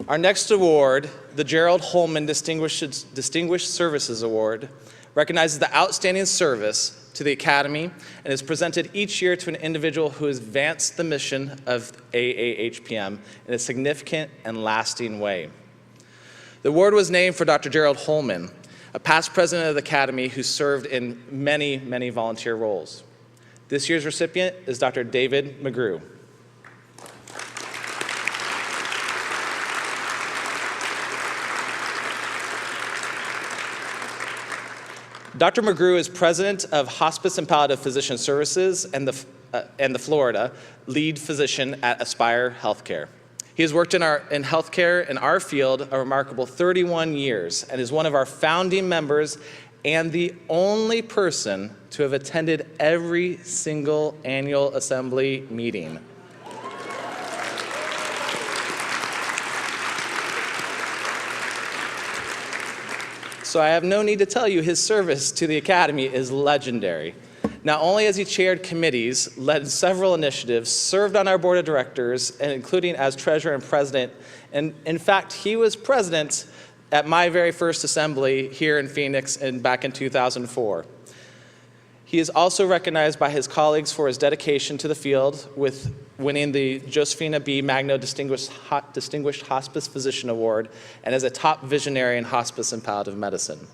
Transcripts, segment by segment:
Our next award, the Gerald Holman Distinguished Services Award, recognizes the outstanding service to the Academy and is presented each year to an individual who has advanced the mission of AAHPM in a significant and lasting way. The award was named for Dr. Gerald Holman, a past president of the Academy who served in many, many volunteer roles. This year's recipient is Dr. David McGrew. Dr. McGrew is president of Hospice and Palliative Physician Services and the Florida lead physician at Aspire Healthcare. He has worked in healthcare in our field a remarkable 31 years and is one of our founding members and the only person to have attended every single annual assembly meeting. So I have no need to tell you his service to the Academy is legendary. Not only has he chaired committees, led several initiatives, served on our board of directors, and including as treasurer and president, and in fact, he was president at my very first assembly here in Phoenix back in 2004. He is also recognized by his colleagues for his dedication to the field with winning the Josefina B. Magno Distinguished Hospice Physician Award and as a top visionary in hospice and palliative medicine.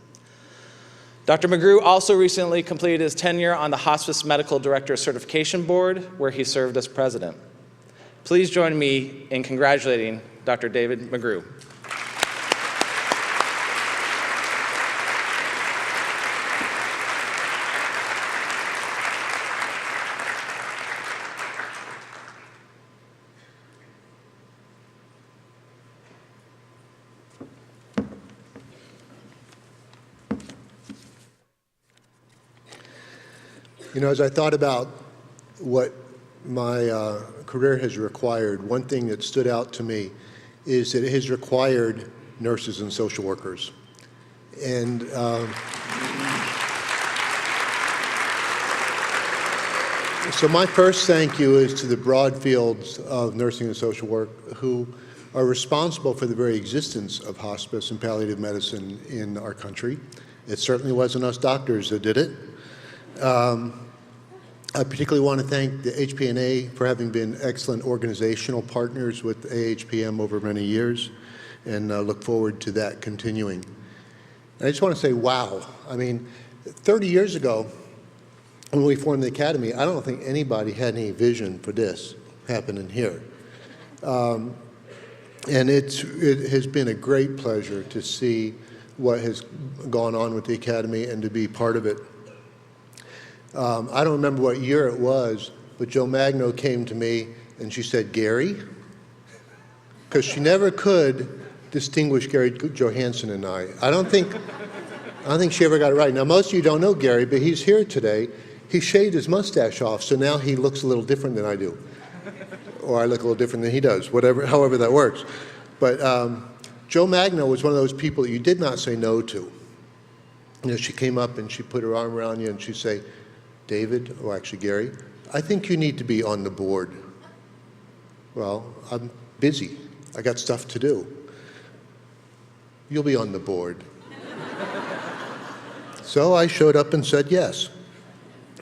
Dr. McGrew also recently completed his tenure on the Hospice Medical Director Certification Board, where he served as president. Please join me in congratulating Dr. David McGrew. You know, as I thought about what my career has required, one thing that stood out to me is that it has required nurses and social workers. And so my first thank you is to the broad fields of nursing and social work who are responsible for the very existence of hospice and palliative medicine in our country. It certainly wasn't us doctors that did it. I particularly want to thank the HPNA for having been excellent organizational partners with AAHPM over many years, and look forward to that continuing. And I just want to say, wow. I mean, 30 years ago, when we formed the Academy, I don't think anybody had any vision for this happening here. And it has been a great pleasure to see what has gone on with the Academy and to be part of it. I don't remember what year it was, but Joe Magno came to me and she said, Gary, because she never could distinguish Gary Johansson and I. I don't think she ever got it right. Now, most of you don't know Gary, but he's here today. He shaved his mustache off, so now he looks a little different than I do. Or I look a little different than he does, however that works. But Joe Magno was one of those people that you did not say no to. You know, she came up and she put her arm around you and she'd say, David, or actually Gary, I think you need to be on the board. Well, I'm busy. I got stuff to do. You'll be on the board. So I showed up and said yes.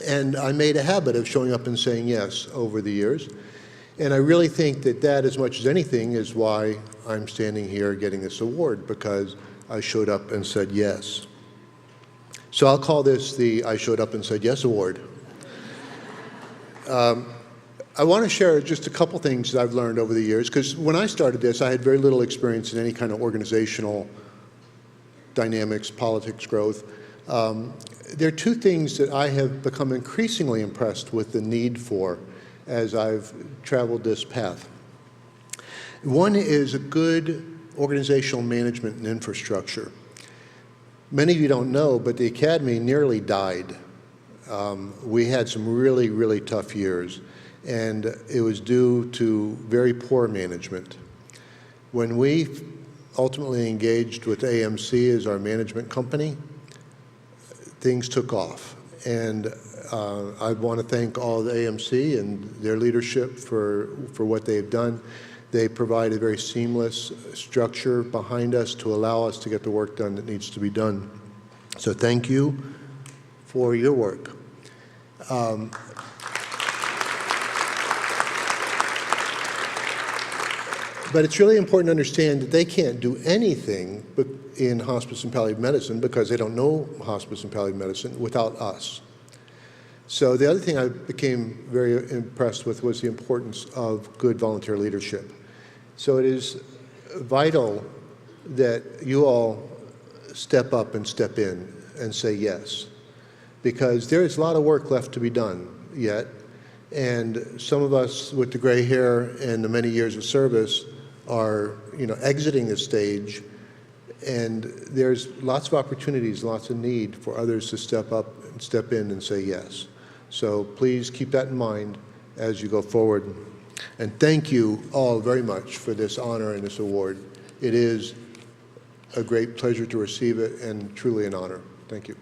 And I made a habit of showing up and saying yes over the years. And I really think that that, as much as anything, is why I'm standing here getting this award, because I showed up and said yes. So I'll call this the I Showed Up and Said Yes Award. I want to share just a couple things that I've learned over the years, because when I started this, I had very little experience in any kind of organizational dynamics, politics, growth. There are two things that I have become increasingly impressed with the need for as I've traveled this path. One is a good organizational management and infrastructure. Many of you don't know, but the Academy nearly died. We had some really, really tough years, and it was due to very poor management. When we ultimately engaged with AMC as our management company, things took off. And I want to thank all the AMC and their leadership for what they've done. They provide a very seamless structure behind us to allow us to get the work done that needs to be done. So thank you for your work. But it's really important to understand that they can't do anything in hospice and palliative medicine because they don't know hospice and palliative medicine without us. So the other thing I became very impressed with was the importance of good volunteer leadership. So it is vital that you all step up and step in and say yes, because there is a lot of work left to be done yet, and some of us with the gray hair and the many years of service are, exiting the stage, and there's lots of opportunities, lots of need for others to step up and step in and say yes. So please keep that in mind as you go forward. And thank you all very much for this honor and this award. It is a great pleasure to receive it and truly an honor. Thank you.